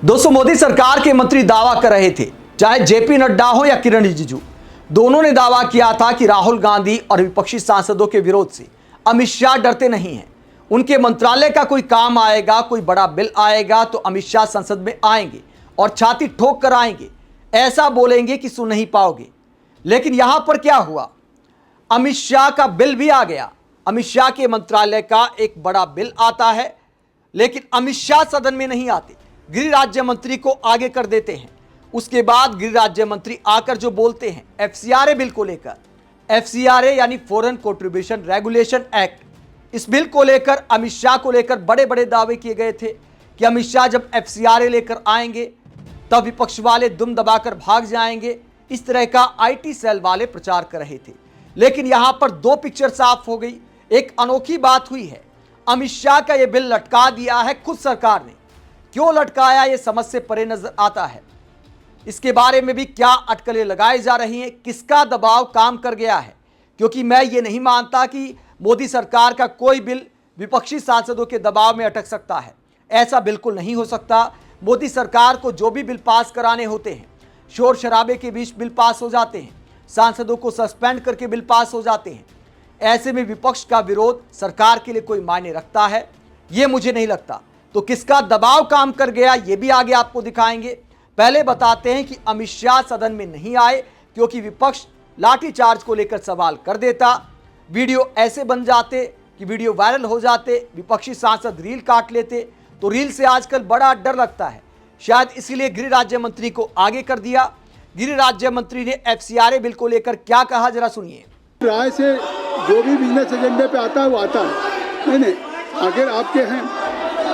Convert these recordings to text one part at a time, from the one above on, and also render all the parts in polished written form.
दोस्तों, मोदी सरकार के मंत्री दावा कर रहे थे, चाहे जेपी नड्डा हो या किरण रिजिजू, दोनों ने दावा किया था कि राहुल गांधी और विपक्षी सांसदों के विरोध से अमित शाह डरते नहीं हैं। उनके मंत्रालय का कोई काम आएगा, कोई बड़ा बिल आएगा तो अमित शाह संसद में आएंगे और छाती ठोक कर आएंगे, ऐसा बोलेंगे कि सुन नहीं पाओगे। लेकिन यहां पर क्या हुआ, अमित शाह का बिल भी आ गया। अमित शाह के मंत्रालय का एक बड़ा बिल आता है, लेकिन अमित शाह सदन में नहीं आते, गृह राज्य मंत्री को आगे कर देते हैं। उसके बाद गृह राज्य मंत्री आकर जो बोलते हैं एफसीआरए बिल को लेकर, एफसीआरए यानी फॉरेन कंट्रीब्यूशन रेगुलेशन एक्ट, इस बिल को लेकर अमित शाह को लेकर बड़े बड़े दावे किए गए थे कि अमित शाह जब एफसीआरए लेकर आएंगे तब विपक्ष वाले दुम दबाकर भाग जाएंगे। इस तरह का आईटी सेल वाले प्रचार कर रहे थे। लेकिन यहां पर दो पिक्चर साफ हो गई। एक अनोखी बात हुई है, अमित शाह का यह बिल लटका दिया है खुद सरकार ने। क्यों लटकाया यह समझ से परे नजर आता है। इसके बारे में भी क्या अटकलें लगाई जा रही हैं, किसका दबाव काम कर गया है, क्योंकि मैं ये नहीं मानता कि मोदी सरकार का कोई बिल विपक्षी सांसदों के दबाव में अटक सकता है। ऐसा बिल्कुल नहीं हो सकता। मोदी सरकार को जो भी बिल पास कराने होते हैं, शोर शराबे के बीच बिल पास हो जाते हैं, सांसदों को सस्पेंड करके बिल पास हो जाते हैं। ऐसे में विपक्ष का विरोध सरकार के लिए कोई मायने रखता है, ये मुझे नहीं लगता। तो किसका दबाव काम कर गया ये भी आगे आपको दिखाएंगे। पहले बताते हैं कि अमित शाह सदन में नहीं आए क्योंकि विपक्ष लाठीचार्ज को लेकर सवाल कर देता, वीडियो ऐसे बन जाते कि वीडियो वायरल हो जाते, विपक्षी सांसद रील काट लेते। तो रील से आजकल बड़ा डर लगता है, शायद इसीलिए गृह राज्य मंत्री को आगे कर दिया। गृह राज्य मंत्री ने एफसीआरए बिल को लेकर क्या कहा, जरा सुनिए। राय से जो भी बिजनेस एजेंडे पे आता है वो आता है। नहीं, आखिर आपके हैं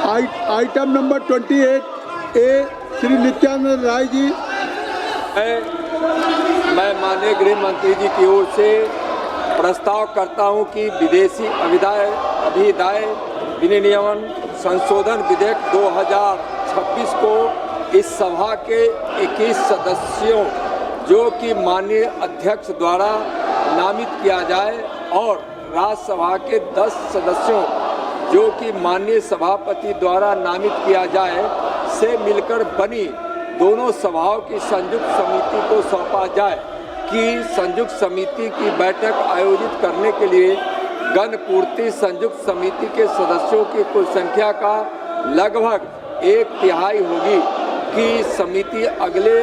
item number 28A Shri Nityanand Rai ji. मैं माननीय गृह मंत्री जी की ओर से प्रस्ताव करता हूं कि विदेशी अभिदाय विनियमन संशोधन विधेयक 2026 को इस सभा के 21 सदस्यों जो कि माननीय अध्यक्ष द्वारा नामित किया जाए और राज्यसभा के 10 सदस्यों जो कि माननीय सभापति द्वारा नामित किया जाए से मिलकर बनी दोनों सभाओं की संयुक्त समिति को सौंपा जाए कि संयुक्त समिति की बैठक आयोजित करने के लिए गणपूर्ति संयुक्त समिति के सदस्यों की कुल संख्या का लगभग 1/3 होगी कि समिति अगले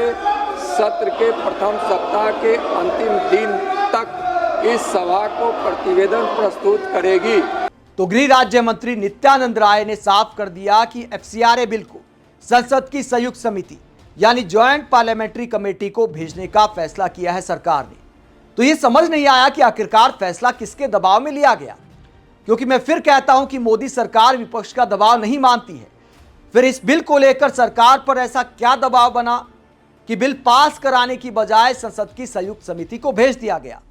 सत्र के प्रथम सप्ताह के अंतिम दिन तक इस सभा को प्रतिवेदन प्रस्तुत करेगी। तो गृह राज्य मंत्री नित्यानंद राय ने साफ कर दिया कि एफसीआरए बिल को संसद की संयुक्त समिति यानी ज्वाइंट पार्लियामेंट्री कमेटी को भेजने का फैसला किया है सरकार ने। तो ये समझ नहीं आया कि आखिरकार फैसला किसके दबाव में लिया गया, क्योंकि मैं फिर कहता हूं कि मोदी सरकार विपक्ष का दबाव नहीं मानती है। फिर इस बिल को लेकर सरकार पर ऐसा क्या दबाव बना कि बिल पास कराने की बजाय संसद की संयुक्त समिति को भेज दिया गया।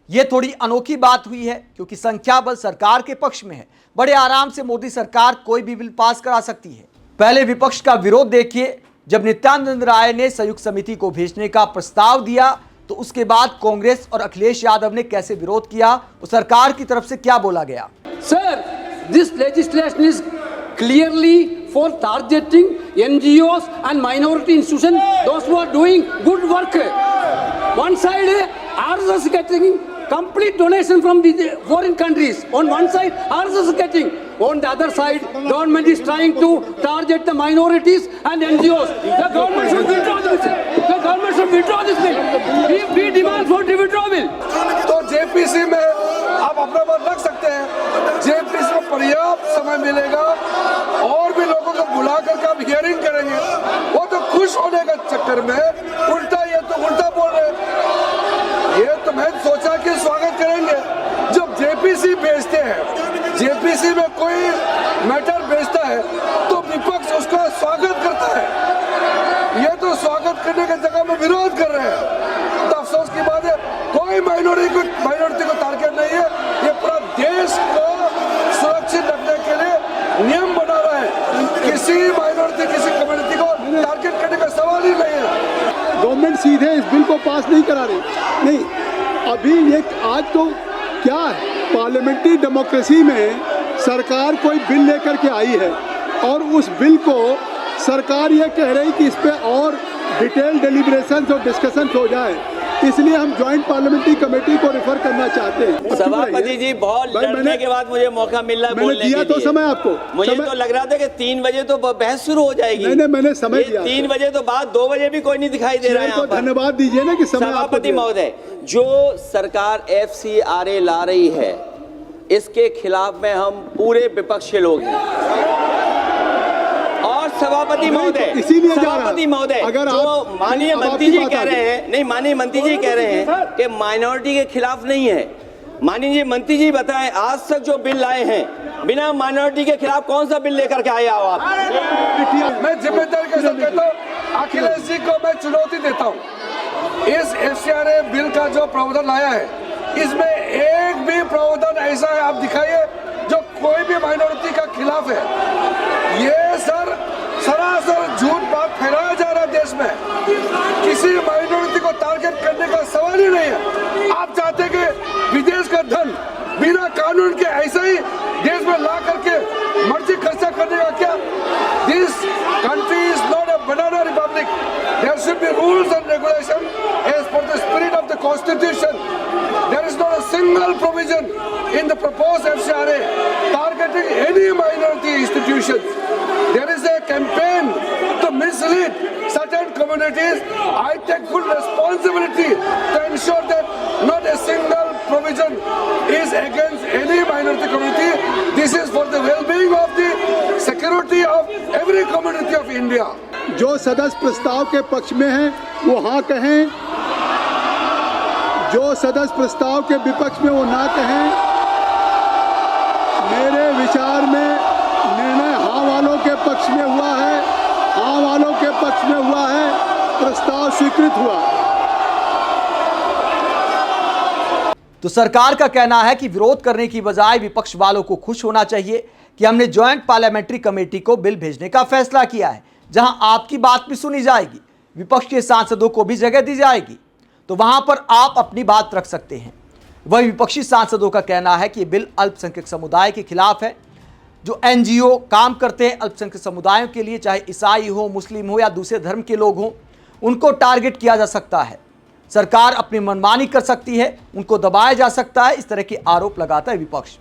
यह थोड़ी अनोखी बात हुई है, क्योंकि संख्या बल सरकार के पक्ष में है। बड़े आराम से मोदी सरकार कोई भी बिल पास करा सकती है। पहले विपक्ष का विरोध देखिए। जब नित्यानंद राय ने संयुक्त समिति को भेजने का प्रस्ताव दिया तो उसके बाद कांग्रेस और अखिलेश यादव ने कैसे विरोध किया और सरकार की तरफ से क्या बोला गया। Sir, this legislation is clearly for targeting NGOs and minority institutions, those who are doing good work. One side, RSS getting complete donation from the foreign countries. On one side, RSS is getting. On the other side, government is trying to target the minorities and NGOs. The government should withdraw this bill. The government should withdraw this bill. We demand for the withdrawal. तो JPC में आप अपना मत रख सकते हैं। JPC में पर्याप्त समय मिलेगा और भी लोगों को बुला करके आप हियरिंग करेंगे। वो तो खुश होने का चक्कर में उल्टा बोल रहे हैं। ये तो मैं सोचा कि स्वागत करेंगे। जब JPC भेजते हैं, JPC में कोई मैटर भेजता है तो विपक्ष उसका स्वागत करता है। ये तो स्वागत करने की जगह में विरोध कर रहे हैं। तो अफसोस की बात है, कोई माइनॉरिटी को टारगेट नहीं है। ये पूरा देश को सुरक्षित रखने के लिए नियम बना रहा है। किसी माइनॉरिटी, किसी कम्युनिटी को टारगेट करने का सवाल ही नहीं है। गवर्नमेंट सीधे इस बिल को पास नहीं करा रही। नहीं, अभी ये आज तो क्या है, पार्लियामेंट्री डेमोक्रेसी में सरकार कोई बिल लेकर के आई है और उस बिल को सरकार ये कह रही कि इस पे और डिटेल डेलिब्रेशंस और डिस्कशंस हो जाए, इसलिए हम ज्वाइंट पार्लियामेंट्री कमेटी को रेफर करना चाहते हैं। सभापति जी, बहुत लड़ने के बाद मुझे मौका मिल रहा है बोलने के लिए। मैंने दिया तो समय आपको, मुझे तो लग रहा था कि 3 बजे तो बहस शुरू हो जाएगी। नहीं, मैंने समय दिया। 3 बजे तो बाद 2 बजे भी कोई नहीं दिखाई दे रहा है यहाँ पर। धन्यवाद दीजिए ना कि समय। सभापति महोदय, जो सरकार FCRA ला रही है, इसके खिलाफ में हम पूरे विपक्ष के लोग हैं। और सभापति महोदय, सभापति महोदय, जो माननीय मंत्री जी कह रहे हैं, नहीं, माननीय मंत्री जी कह रहे हैं कि माइनॉरिटी के खिलाफ नहीं है। माननीय मंत्री जी बताएं, आज तक जो बिल लाए हैं बिना माइनॉरिटी के खिलाफ, कौन सा बिल लेकर के आए हो आप? मैं जिम्मेदारी के साथ कहता हूँ, अखिलेश जी को मैं चुनौती देता हूँ। इस FCRA बिल का जो प्रावधान लाया है, इसमें एक भी प्रावधान ऐसा है आप दिखाइए जो कोई भी माइनॉरिटी का खिलाफ है। ये सरासर झूठ बात फैलाया जा रहा है देश में। किसी माइनॉरिटी को टारगेट करने का सवाल ही नहीं है। आप चाहते कि विदेश का धन बिना कानून के ऐसे ही देश में ला करके मर्जी खर्चा करने का क्या? This country is not a banana republic. There should be rules and regulation as per the spirit of the constitution. There is not a single provision in the proposed FCRA targeting any minority institutions. There is a campaign to mislead certain communities. I take full responsibility to ensure that not a single provision is against any minority community. This is for the well-being of the security of every community of India. जो सदस्य प्रस्ताव के पक्ष में हैं वो हाँ कहें, जो सदस्य प्रस्ताव के विपक्ष में वो ना कहें। मेरे विचार में निर्णय हाँ वालों के पक्ष में हुआ है, हाँ वालों के पक्ष में हुआ है, प्रस्ताव स्वीकृत हुआ। तो सरकार का कहना है कि विरोध करने की बजाय विपक्ष वालों को खुश होना चाहिए कि हमने ज्वाइंट पार्लियामेंट्री कमेटी को बिल भेजने का फैसला किया है, जहां आपकी बात भी सुनी जाएगी, विपक्ष के सांसदों को भी जगह दी जाएगी, तो वहां पर आप अपनी बात रख सकते हैं। वही विपक्षी सांसदों का कहना है कि ये बिल अल्पसंख्यक समुदाय के खिलाफ है। जो NGO काम करते हैं अल्पसंख्यक समुदायों के लिए, चाहे ईसाई हो, मुस्लिम हो या दूसरे धर्म के लोग हों, उनको टारगेट किया जा सकता है। सरकार अपनी मनमानी कर सकती है, उनको दबाया जा सकता है, इस तरह के आरोप लगाता है विपक्ष।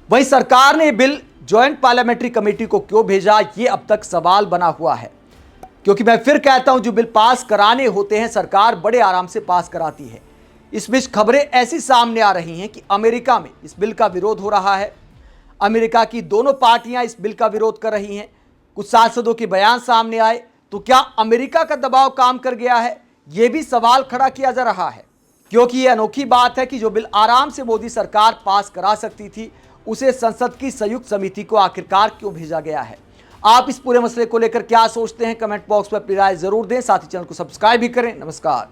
वहीं सरकार ने बिल ज्वाइंट पार्लियामेंट्री कमेटी को क्यों भेजा, ये अब तक सवाल बना हुआ है। क्योंकि मैं फिर कहता हूं, जो बिल पास कराने होते हैं सरकार बड़े आराम से पास कराती है। इस बीच खबरें ऐसी सामने आ रही हैं कि अमेरिका में इस बिल का विरोध हो रहा है। अमेरिका की दोनों पार्टियां इस बिल का विरोध कर रही हैं। कुछ सांसदों के बयान सामने आए, तो क्या अमेरिका का दबाव काम कर गया है, यह भी सवाल खड़ा किया जा रहा है। क्योंकि यह अनोखी बात है कि जो बिल आराम से मोदी सरकार पास करा सकती थी, उसे संसद की संयुक्त समिति को आखिरकार क्यों भेजा गया है। आप इस पूरे मसले को लेकर क्या सोचते हैं, कमेंट बॉक्स में अपनी राय जरूर दें। साथ ही चैनल को सब्सक्राइब भी करें। नमस्कार।